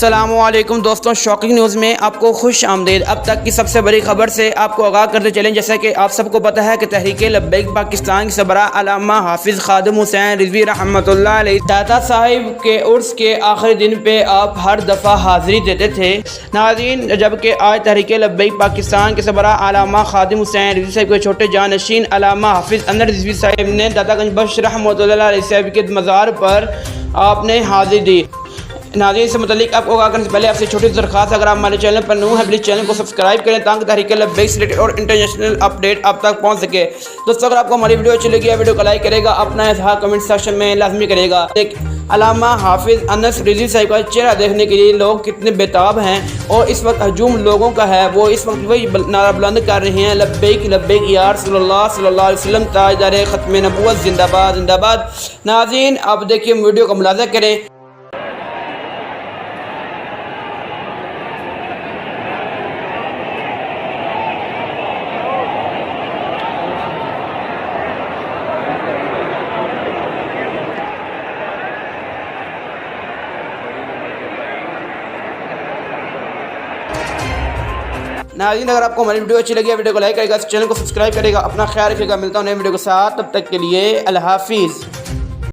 अस्सलामुअलैकुम दोस्तों, shocking news में आपको खुश आमदीद। अब तक की सबसे बड़ी खबर से आपको आगाह करते चलें। जैसा कि आप सबको पता है कि तहरीक लब्बैक पाकिस्तान के सरबराह अल्लामा हाफिज़ खादिम हुसैन रिजवी रहमतुल्लाह अलैह दाता साहिब के उर्स के आखिरी दिन पे आप हर दफ़ा हाज़िरी देते थे नाज़रीन। जबकि आज तहरीक लब्बैक पाकिस्तान के सरबराह अल्लामा खादिम हुसैन रिजवी साहब के छोटे जानशीन अल्लामा हाफिज़ अनवर रिजवी साहब ने दाता गंज बख्श रहमतुल्लाह अलैह साहब के मज़ार पर आपने हाज़िरी दी। नाज़रीन, से मुतालिक आपको आगाह करने से पहले आपसे छोटी दरख्वास्त, अगर आप हमारे चैनल पर न्यू हैं प्लीज़ चैनल को सब्सक्राइब करें ताकि तहरीक लब्बैक से रिलेटेड और इंटरनेशनल अपडेट आप तक पहुंच सके। दोस्तों, अगर आपको हमारी वीडियो अच्छी लगी है वीडियो को लाइक करेगा, अपना इज़हार कमेंट सेक्शन में लाजमी करेगा। अल्लामा हाफिज़ अनस रिजवी साहब का चेहरा देखने के लिए लोग कितने बेताब हैं और इस वक्त हजूम लोगों का है। वो इस वक्त वही नारा बुलंद कर रहे हैं, लब्बैक लब्बैक या रसूलुल्लाह सल्लल्लाहु अलैहि वसल्लम, ताजदार ख़त्म नबूवत जिंदाबाद जिंदाबाद। नाज़रीन, अब देखिए वीडियो का मुलाज़ा करें। नाज़रीन, अगर आपको हमारी वीडियो अच्छी लगी है वीडियो को लाइक करेगा, चैनल को सब्सक्राइब करेगा, अपना ख्याल रखिएगा। मिलता हूँ नई वीडियो के साथ, तब तक के लिए अल्लाह हाफिज़।